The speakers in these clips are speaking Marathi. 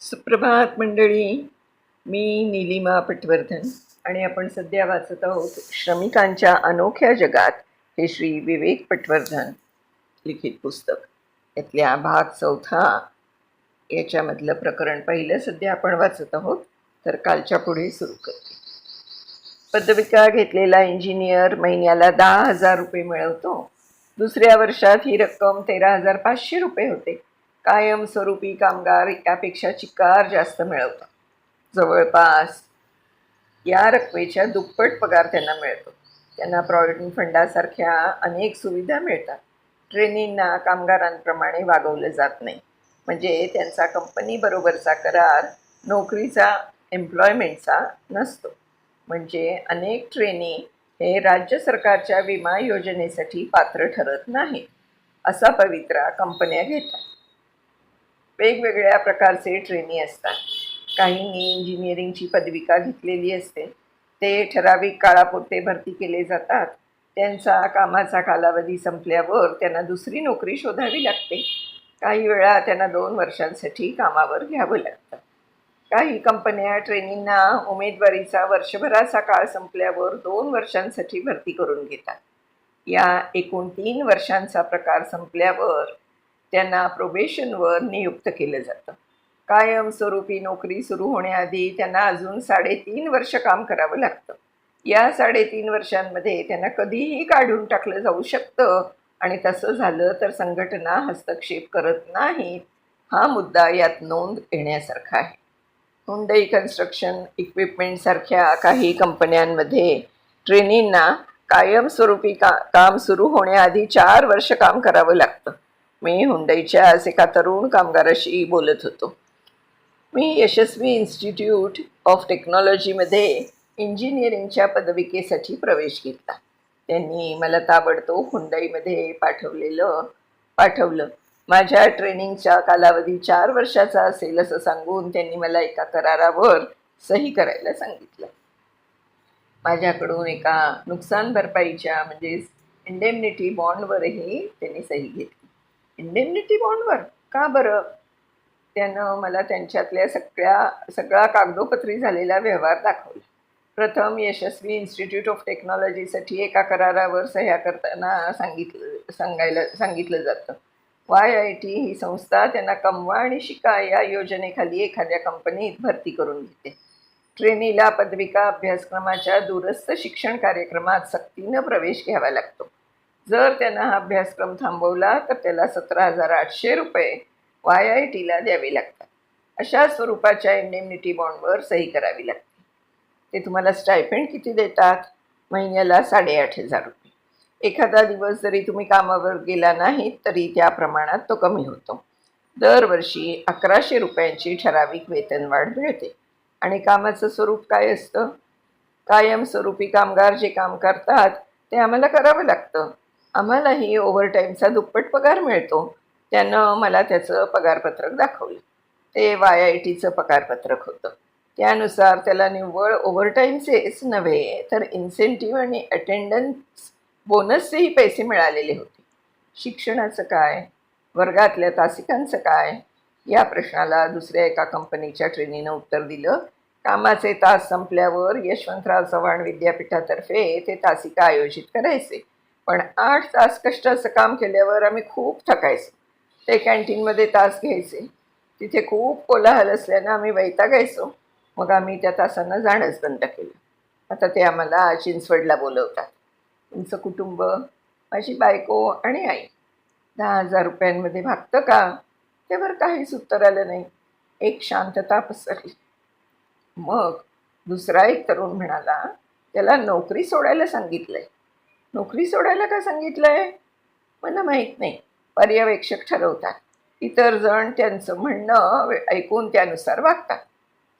सुप्रभात मंडळी. मी नीलिमा पटवर्धन आणि आपण सध्या वाचत आहोत श्रमिकांच्या अनोख्या जगात हे श्री विवेक पटवर्धन लिखित पुस्तक. यातल्या भाग 4 याच्यामधलं प्रकरण पहिलं सध्या आपण वाचत आहोत. तर कालच्या पुढे सुरू करते. पदविका घेतलेला इंजिनियर महिन्याला 10,000 रुपये मिळवतो. दुसऱ्या वर्षात ही रक्कम 13,500 रुपये होते. कायमस्वरूपी कामगार यापेक्षा चिकार जास्त मिळवतात. जवळपास या रकमेच्या दुप्पट पगार त्यांना मिळतो. त्यांना प्रॉव्हिडंट फंडासारख्या अनेक सुविधा मिळतात. ट्रेनींना कामगारांप्रमाणे वागवलं जात नाही. म्हणजे त्यांचा कंपनीबरोबरचा करार नोकरीचा, एम्प्लॉयमेंटचा नसतो. म्हणजे अनेक ट्रेनी हे राज्य सरकारच्या विमा योजनेसाठी पात्र ठरत नाहीत. असा पवित्रा कंपन्या घेतात. वेगवेगळ्या प्रकारचे ट्रेनी असतात. काहींनी इंजिनिअरिंगची पदविका घेतलेली असते. ते ठराविक काळापुरते भरती केले जातात. त्यांचा कामाचा कालावधी संपल्यावर त्यांना दुसरी नोकरी शोधावी लागते. काही वेळा त्यांना 2 वर्षांसाठी कामावर घ्यावं लागतं. काही कंपन्या ट्रेनींना उमेदवारीचा वर्षभराचा काळ संपल्यावर 2 वर्षांसाठी भरती करून घेतात. या एकूण 3 वर्षांचा प्रकार संपल्यावर त्यांना प्रोबेशनवर नियुक्त केलं जातं. कायमस्वरूपी नोकरी सुरू होण्याआधी त्यांना अजून 3.5 वर्ष काम करावं लागतं. या 3.5 वर्षांमध्ये त्यांना कधीही काढून टाकलं जाऊ शकतं आणि तसं झालं तर संघटना हस्तक्षेप करत नाहीत. हा मुद्दा यात नोंद येण्यासारखा आहे. हुंडई कन्स्ट्रक्शन इक्विपमेंटसारख्या काही कंपन्यांमध्ये ट्रेनींना कायमस्वरूपी काम सुरू होण्याआधी 4 वर्ष काम करावं लागतं. मी हुंडईच्याच एका तरुण कामगाराशी बोलत होतो. मी यशस्वी इन्स्टिट्यूट ऑफ टेक्नॉलॉजीमध्ये इंजिनिअरिंगच्या पदविकेसाठी प्रवेश घेतला. त्यांनी मला ताबडतोब हुंडईमध्ये पाठवलं. माझ्या ट्रेनिंगचा कालावधी 4 वर्षाचा असेल असं सांगून त्यांनी मला एका करारावर सही करायला सांगितलं. माझ्याकडून एका नुकसान भरपाईच्या म्हणजेच इंडेमनिटी बॉन्डवरही त्यांनी सही घेतली. इंडेमनिटी बॉन्डवर का बरं? त्यानं मला त्यांच्यातल्या सगळा कागदोपत्री झालेला व्यवहार दाखवला. प्रथम यशस्वी इन्स्टिट्यूट ऑफ टेक्नॉलॉजीसाठी एका करारावर सह्या करताना सांगितलं जातं. YIT ही संस्था त्यांना कमवा आणि शिका या योजनेखाली एखाद्या कंपनीत भरती करून घेते. ट्रेनीला पदविका अभ्यासक्रमाच्या दूरस्थ शिक्षण कार्यक्रमात सक्तीनं प्रवेश घ्यावा लागतो. जर त्यांना हा अभ्यासक्रम थांबवला तर त्याला 17,800 रुपये YITला द्यावे लागतात. अशा स्वरूपाच्या इंडेमनिटी बॉन्डवर सही करावी लागते. ते तुम्हाला स्टायपेंड किती देतात? महिन्याला 8,500 रुपये. एखादा दिवस जरी तुम्ही कामावर गेला नाहीत तरी त्या प्रमाणात तो कमी होतो. दरवर्षी 1,100 रुपयांची ठराविक वेतनवाढ मिळते. आणि कामाचं स्वरूप काय असतं? कायमस्वरूपी कामगार जे काम करतात ते आम्हाला करावं लागतं. आम्हालाही ओव्हरटाईमचा दुप्पट पगार मिळतो. त्यानं मला त्याचं पगारपत्रक दाखवलं. ते YITचं पगारपत्रक होतं. त्यानुसार त्याला निव्वळ ओव्हरटाईमचेच नव्हे तर इन्सेंटिव्ह आणि अटेंडन्स बोनसचेही पैसे मिळालेले होते. शिक्षणाचं काय? वर्गातल्या तासिकांचं काय? या प्रश्नाला दुसऱ्या एका कंपनीच्या ट्रेनीनं उत्तर दिलं. कामाचे तास संपल्यावर यशवंतराव चव्हाण विद्यापीठातर्फे ते तासिका आयोजित करायचे. पण 8 तास कष्टाचं काम केल्यावर आम्ही खूप थकायचो. ते कॅन्टीनमध्ये तास घ्यायचे. तिथे खूप कोलाहल असल्यानं आम्ही वैतागायचो. मग आम्ही त्या तासांना जाणंच बंद केलं. आता ते आम्हाला चिंचवडला बोलवतात. तुमचं कुटुंब, माझी बायको आणि आई. 10,000 रुपयांमध्ये भागतं का? त्यावर काहीच उत्तर आलं नाही. एक शांतता पसरली. मग दुसरा एक तरुण म्हणाला, त्याला नोकरी सोडायला सांगितलंय. नोकरी सोडायला का सांगितलंय? मला माहीत नाही. पर्यवेक्षक ठरवतात. इतर जण त्यांचं म्हणणं ऐकून त्यानुसार वागतात.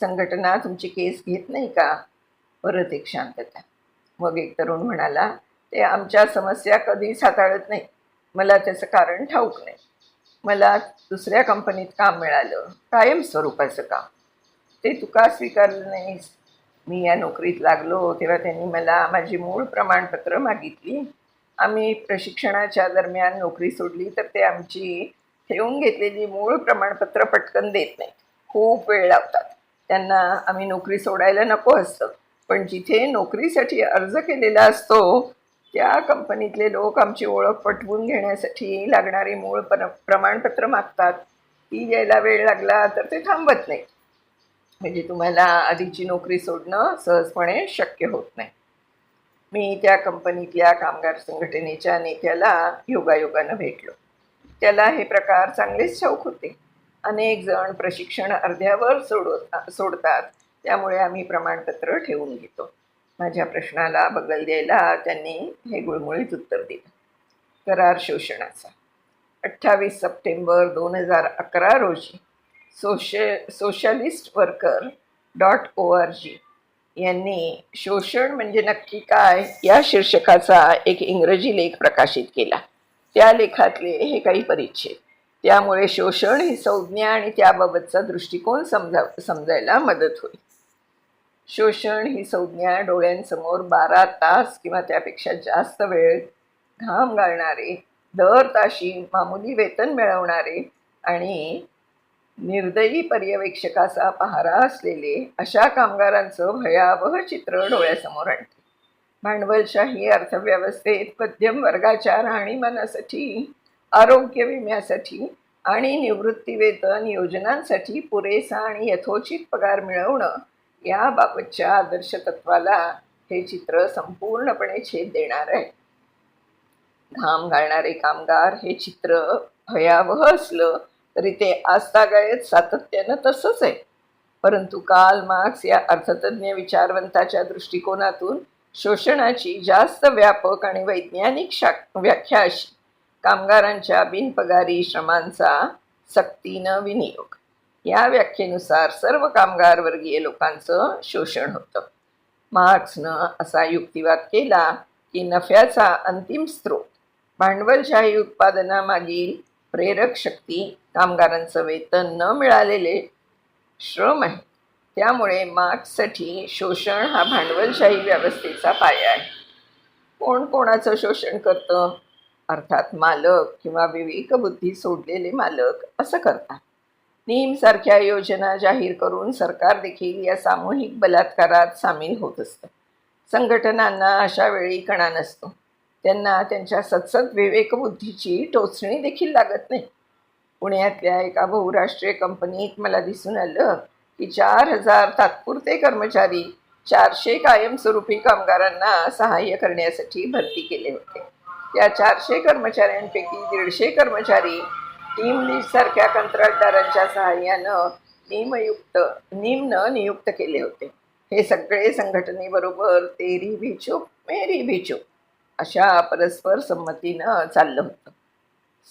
संघटना तुमची केस घेत नाही का? परत एक शांतता. मग एक तरुण म्हणाला, ते आमच्या समस्या कधीच हाताळत नाही. मला त्याचं कारण ठाऊक नाही. मला दुसऱ्या कंपनीत काम मिळालं, कायम स्वरूपाचं काम. ते तू का स्वीकारलं नाहीस? मी या नोकरीत लागलो तेव्हा त्यांनी मला माझी मूळ प्रमाणपत्र मागितली. आम्ही प्रशिक्षणाच्या दरम्यान नोकरी सोडली तर ते आमची ठेवून घेतलेली मूळ प्रमाणपत्र पटकन देत नाहीत. खूप वेळ लावतात. त्यांना आम्ही नोकरी सोडायला नको असतं, पण जिथे नोकरीसाठी अर्ज केलेला असतो त्या कंपनीतले लोक आमची ओळख पटवून घेण्यासाठी लागणारी मूळ प्रमाणपत्र मागतात. ती द्यायला वेळ लागला तर ते थांबत नाही. म्हणजे तुम्हाला आधीची नोकरी सोडणं सहजपणे शक्य होत नाही. मी त्या कंपनीतल्या कामगार संघटनेच्या नेत्याला योगायोगानं भेटलो. त्याला हे प्रकार चांगलेच ठाऊक होते. अनेक जण प्रशिक्षण अर्ध्यावर सोडतात, त्यामुळे आम्ही प्रमाणपत्र ठेवून घेतो. माझ्या प्रश्नाला बगल द्यायला त्यांनी हे गुळमुळीत उत्तर दिलं. करार शोषणाचा. 28 सप्टेंबर 2011 रोजी socialistworker.org यांनी शोषण म्हणजे नक्की काय या शीर्षकाचा एक इंग्रजी लेख प्रकाशित केला. त्या लेखातले हे काही परिच्छेद. त्यामुळे शोषण ही संज्ञा आणि त्याबाबतचा दृष्टिकोन समजायला मदत होईल. शोषण ही संज्ञा डोळ्यांसमोर 12 तास किंवा त्यापेक्षा जास्त वेळ घाम गाळणारे, दर ताशी मामुली वेतन मिळवणारे आणि निर्दयी पर्यवेक्षकाचा पहारा असलेले अशा कामगारांचं भयावह चित्र डोळ्यासमोर आणते. भांडवलशाही अर्थव्यवस्थेत मध्यम वर्गाच्या राहणीमानासाठी, आरोग्य विम्यासाठी आणि निवृत्तीवेतन योजनांसाठी पुरेसा आणि यथोचित पगार मिळवणं याबाबतच्या आदर्श तत्वाला हे चित्र संपूर्णपणे छेद देणार आहे. घाम गाळणारे कामगार हे चित्र भयावह असलं तरी ते आजतागायत सातत्यानं तसंच आहे. परंतु कार्ल मार्क्स या अर्थतज्ञ विचारवंताच्या दृष्टिकोनातून शोषणाची जास्त व्यापक आणि वैज्ञानिक व्याख्या अशी: कामगारांच्या बिनपगारी श्रमांचा सक्तीनं विनियोग. या व्याख्येनुसार सर्व कामगार वर्गीय लोकांचं शोषण होतं. मार्क्सनं असा युक्तिवाद केला की नफ्याचा अंतिम स्रोत भांडवलशाही उत्पादनामागील प्रेरक शक्ती कामगारांचं वेतन न मिळालेले श्रम आहे. त्यामुळे मार्क्ससाठी शोषण हा भांडवलशाही व्यवस्थेचा पाया आहे. कोण कोणाचं शोषण करतं? अर्थात मालक किंवा विवेकबुद्धी सोडलेले मालक असं करतात. नीमसारख्या योजना जाहीर करून सरकार देखील या सामूहिक बलात्कारात सामील होत असतं. संघटनांना अशा वेळी कणा नसतो. त्यांना त्यांच्या सतसत विवेकबुद्धीची टोचणी देखील लागत नाही. पुण्यातल्या एका बहुराष्ट्रीय कंपनीत मला दिसून आलं की 4000 तात्पुरते कर्मचारी 400 कायमस्वरूपी कामगारांना सहाय्य करण्यासाठी भरती केले होते. त्या 400 कर्मचाऱ्यांपैकी 150 कर्मचारी टीम लीड सारख्या कंत्राटदारांच्या सहाय्यानं निम्न नियुक्त केले होते. हे सगळे संघटनेबरोबर तेरी भी चूप मेरी भी चूप अशा परस्पर संमतीनं चाललं होतं.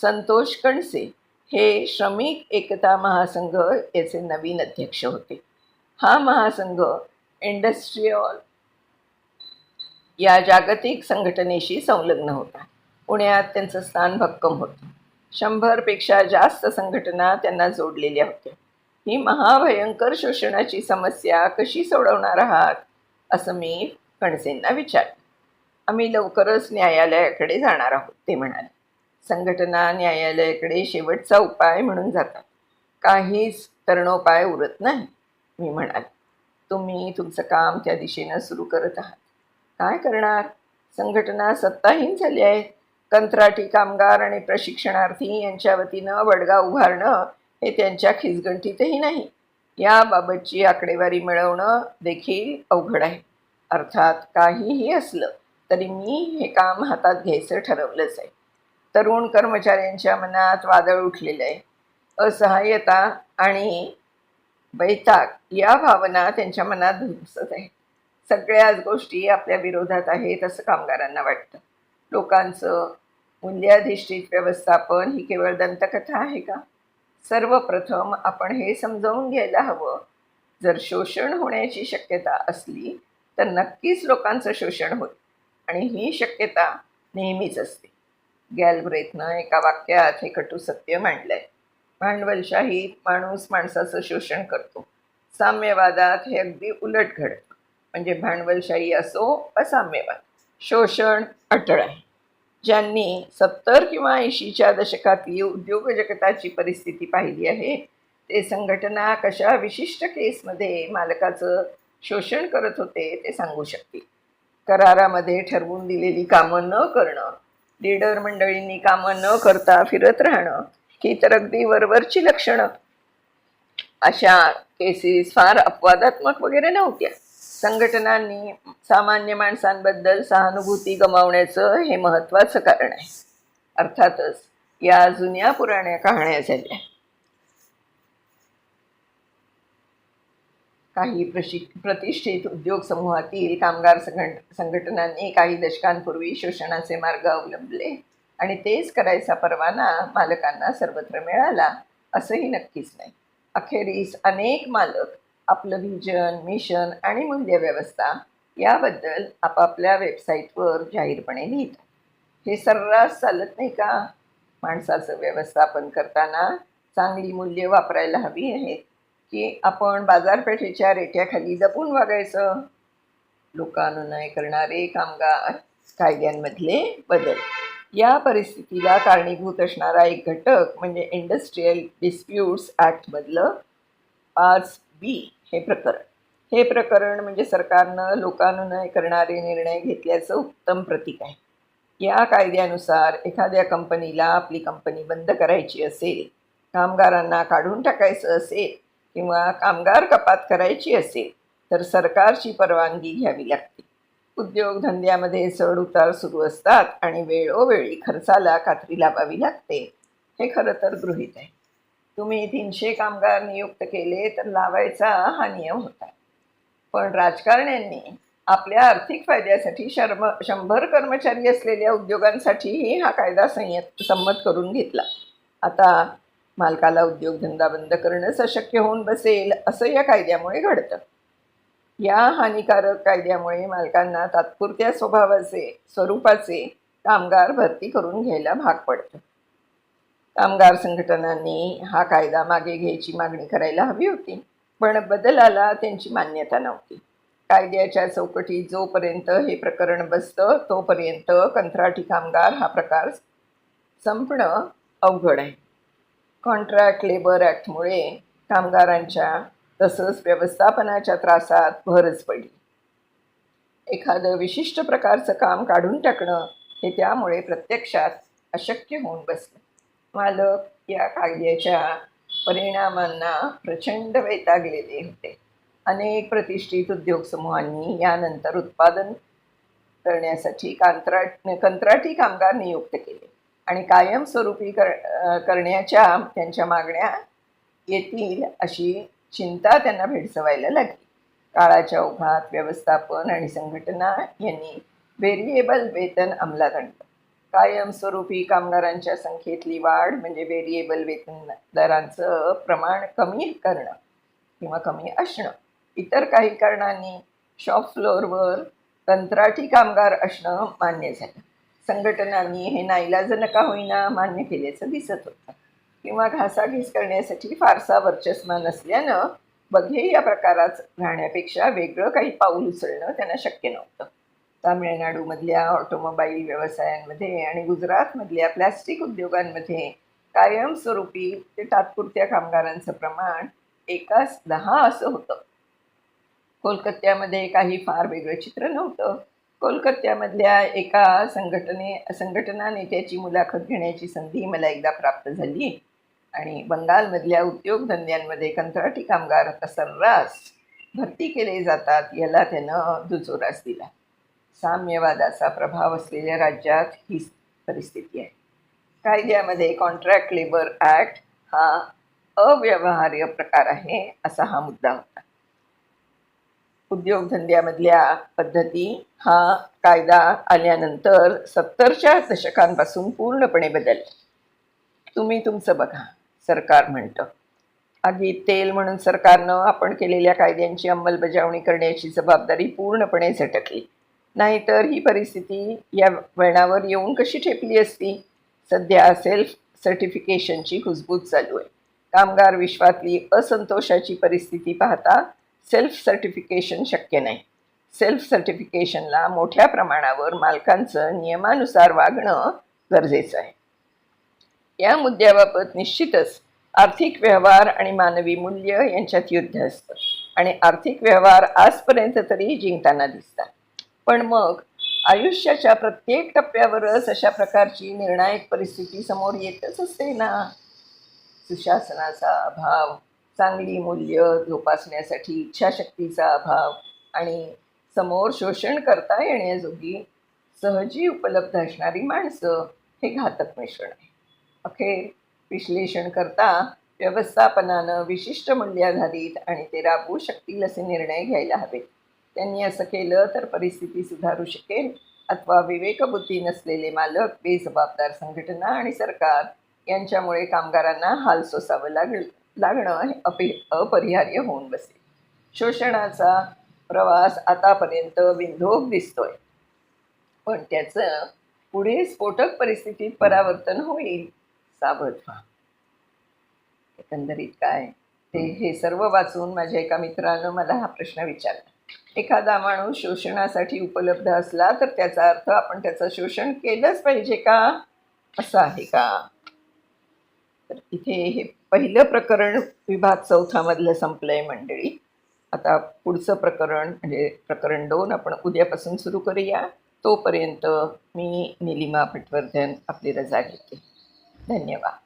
संतोष कणसे हे श्रमिक एकता महासंघ याचे नवीन अध्यक्ष होते. हा महासंघ इंडस्ट्रियल या जागतिक संघटनेशी संलग्न होता. पुण्यात त्यांचं स्थान भक्कम होतं. 100 पेक्षा जास्त संघटना त्यांना जोडलेल्या होत्या. ही महाभयंकर शोषणाची समस्या कशी सोडवणार आहात असं मी कणसेंना विचारलं. आम्ही लवकरच न्यायालयाकडे जाणार आहोत, ते म्हणाले. संघटना न्यायालयाकडे शेवटचा उपाय म्हणून जातात. काहीच तरणोपाय उरत नाही, मी म्हणाले. तुम्ही तुमचं काम त्या दिशेनं सुरू करत आहात. काय करणार? संघटना सत्ताहीन झाली आहे. कंत्राटी कामगार आणि प्रशिक्षणार्थी यांच्या वतीनं बडगा उभारणं हे त्यांच्या खिचगंठीतही नाही. याबाबतची आकडेवारी मिळवणं देखील अवघड आहे. अर्थात काहीही असलं तरी मी हे काम हातात घ्यायचं ठरवलंच आहे. तरुण कर्मचाऱ्यांच्या मनात वादळ उठलेलं आहे. असहाय्यता आणि वैताग या भावना त्यांच्या मनात धुमसत आहेत. सगळ्याच गोष्टी आपल्या विरोधात आहेत असं कामगारांना वाटतं. लोकांचं मूल्याधिष्ठित व्यवस्थापन ही केवळ दंतकथा आहे का? सर्वप्रथम आपण हे समजावून घ्यायला हवं, जर शोषण होण्याची शक्यता असली तर नक्कीच लोकांचं शोषण होईल आणि ही शक्यता नेहमीच असते. गॅलब्रेथनं एका वाक्यात हे कटू सत्य मांडलंय. भांडवलशाहीत माणूस माणसाचं शोषण करतो. साम्यवादात हे अगदी उलट घडतं. म्हणजे भांडवलशाही असो वा साम्यवाद, शोषण अटळ आहे. ज्यांनी 70 किंवा 80च्या दशकातली उद्योग जगताची परिस्थिती पाहिली आहे ते संघटना कशा विशिष्ट केसमध्ये मालकाचं शोषण करत होते ते सांगू शकतील. करारामध्ये ठरवून दिलेली कामं न करणं, लीडर मंडळींनी कामं न करता फिरत राहणं, ही तर अगदी वरवरची लक्षणं. अशा केसेस फार अपवादात्मक वगैरे नव्हत्या. संघटनांनी सामान्य माणसांबद्दल सहानुभूती गमावण्याचं हे महत्त्वाचं कारण आहे. अर्थातच या जुन्या पुराण्या कहाण्या झाल्या. काही प्रतिष्ठित उद्योग समूहातील कामगार संघटनांनी काही दशकांपूर्वी शोषणाचे मार्ग अवलंबले आणि तेच करायचा परवाना मालकांना सर्वत्र मिळाला असंही नक्कीच नाही. अखेरीस अनेक मालक आपलं व्हिजन, मिशन आणि मूल्यव्यवस्था याबद्दल आपापल्या वेबसाईटवर जाहीरपणे लिहितात. हे सर्रास चालत नाही का? माणसाचं व्यवस्थापन करताना चांगली मूल्य वापरायला हवी आहेत की आपण बाजारपेठेच्या रेट्याखाली जपून वागायचं? लोकानुनय करणारे कामगार कायद्यांमधले बदल. या परिस्थितीला कारणीभूत असणारा एक घटक म्हणजे इंडस्ट्रियल डिस्प्यूट्स ॲक्टमधलं 5B हे प्रकरण. हे प्रकरण म्हणजे सरकारनं लोकानुनय करणारे निर्णय घेतल्याचं उत्तम प्रतीक आहे. या कायद्यानुसार एखाद्या कंपनीला आपली कंपनी बंद करायची असेल, कामगारांना काढून टाकायचं असेल किंवा कामगार कपात करायची असेल तर सरकारची परवानगी घ्यावी लागते. उद्योगधंद्यामध्ये चढउतार सुरू असतात आणि वेळोवेळी खर्चाला कात्री लावावी लागते. हे खरं तर गृहीत आहे. तुम्ही 300 कामगार नियुक्त केले तर लावायचा हा नियम होता. पण राजकारण्यांनी आपल्या आर्थिक फायद्यासाठी 100 कर्मचारी असलेल्या उद्योगांसाठीही हा कायदा संमत करून घेतला. आता मालकाला उद्योगधंदा बंद करणंच अशक्य होऊन बसेल असं या कायद्यामुळे घडतं. या हानिकारक कायद्यामुळे मालकांना तात्पुरत्या स्वरूपाचे कामगार भरती करून घ्यायला भाग पडतं. कामगार संघटनांनी हा कायदा मागे घ्यायची मागणी करायला हवी होती, पण बदलाला त्यांची मान्यता नव्हती. कायद्याच्या चौकटीत जोपर्यंत हे प्रकरण बसतं तोपर्यंत कंत्राटी कामगार हा प्रकार संपणं अवघड आहे. कॉन्ट्रॅक्ट लेबर ॲक्टमुळे कामगारांच्या तसंच व्यवस्थापनाच्या त्रासात भरच पडली. एखादं विशिष्ट प्रकारचं काम काढून टाकणं हे त्यामुळे प्रत्यक्षात अशक्य होऊन बसलं. मालक या कायद्याच्या परिणामांना प्रचंड वैतागलेले होते. अनेक प्रतिष्ठित उद्योग समूहांनी यानंतर उत्पादन करण्यासाठी कंत्राटी कामगार नियुक्त केले आणि कायमस्वरूपी करण्याच्या त्यांच्या मागण्या येतील अशी चिंता त्यांना भेडसावायला लागली. काळाच्या ओघात व्यवस्थापन आणि संघटना यांनी व्हेरिएबल वेतन अंमलात आणलं. कायमस्वरूपी कामगारांच्या संख्येतली वाढ म्हणजे व्हेरिएबल वेतन दरांचं प्रमाण कमी करणं किंवा कमी असणं. इतर काही कारणांनी शॉप फ्लोअरवर कंत्राटी कामगार असणं मान्य झालं. संघटनांनी हे नाईलाजानं का होईना मान्य केल्याचं दिसत होतं किंवा घासाघीस करण्यासाठी फारसा वर्चस्व नसल्यानं बघे या प्रकारात राहण्यापेक्षा वेगळं काही पाऊल उचलणं त्यांना शक्य नव्हतं. तामिळनाडूमधल्या ऑटोमोबाईल व्यवसायांमध्ये आणि गुजरातमधल्या प्लॅस्टिक उद्योगांमध्ये कायमस्वरूपी ते तात्पुरत्या कामगारांचं प्रमाण 1:10 असं होतं. कोलकात्यामध्ये काही फार वेगळं चित्र नव्हतं. कोलकात्यामधल्या एका संघटना नेत्याची मुलाखत घेण्याची संधी मला एकदा प्राप्त झाली आणि बंगालमधल्या उद्योगधंद्यांमध्ये कंत्राटी कामगार आता सर्रास भरती केले जातात याला त्यानं दुजोरास दिला. साम्यवादाचा प्रभाव असलेल्या राज्यात ही परिस्थिती आहे. कायद्यामध्ये कॉन्ट्रॅक्ट लेबर ॲक्ट हा अव्यवहार्य प्रकार आहे असा हा मुद्दा होता. उद्योगधंद्यामधल्या पद्धती हा कायदा आल्यानंतर 70च्या दशकांपासून पूर्णपणे बदलला. तुम्ही तुमचं बघा, सरकार म्हणतं. आगीत तेल म्हणून सरकारनं आपण केलेल्या कायद्यांची अंमलबजावणी करण्याची जबाबदारी पूर्णपणे झटकली. नाहीतर ही परिस्थिती या वळणावर येऊन कशी ठेपली असती? सध्या सेल्फ सर्टिफिकेशनची कुजबूज चालू आहे. कामगार विश्वातली असंतोषाची परिस्थिती पाहता सेल्फ सर्टिफिकेशन शक्य नाही. सेल्फ सर्टिफिकेशनला मोठ्या प्रमाणावर मालकांचं नियमानुसार वागणं गरजेचं आहे. या मुद्द्याबाबत निश्चितच आर्थिक व्यवहार आणि मानवी मूल्य यांच्यात युद्ध असतं आणि आर्थिक व्यवहार आजपर्यंत तरी जिंकताना दिसतात. पण मग आयुष्याच्या प्रत्येक टप्प्यावरच अशा प्रकारची निर्णायक परिस्थिती समोर येतच असते ना. सुशासनाचा अभाव, चांगली मूल्य जोपासण्यासाठी इच्छाशक्तीचा अभाव आणि समोर शोषण करता येण्याजोगी सहजी उपलब्ध असणारी माणसं, हे घातक मिश्रण आहे. अखेर विश्लेषण करता व्यवस्थापनानं विशिष्ट मूल्याधारित आणि ते राबवू शकतील असे निर्णय घ्यायला हवेत. त्यांनी असं केलं तर परिस्थिती सुधारू शकेल, अथवा विवेकबुद्धी नसलेले मालक, बेजबाबदार संघटना आणि सरकार यांच्यामुळे कामगारांना हाल सोसावं लागणं हे अपरिहार्य होऊन बसेल. शोषणाचा प्रवास आतापर्यंत बिनधोक दिसतोय, पण त्याचं पुढे स्फोटक परिस्थितीत परावर्तन होईल. सावध व्हा. एकंदरीत काय, ते हे सर्व वाचून माझ्या एका मित्रानं मला हा प्रश्न विचारला. एखादा माणूस शोषणासाठी उपलब्ध असला तर त्याचा अर्थ आपण त्याचं शोषण केलंच पाहिजे का, असं आहे का? तर इथे हे पहिलं प्रकरण विभाग 4 मधलं संपलंय मंडळी. आता पुढचं प्रकरण म्हणजे प्रकरण 2 आपण उद्यापासून सुरू करूया. तोपर्यंत मी निलिमा पटवर्धन आपली रजा घेते. धन्यवाद.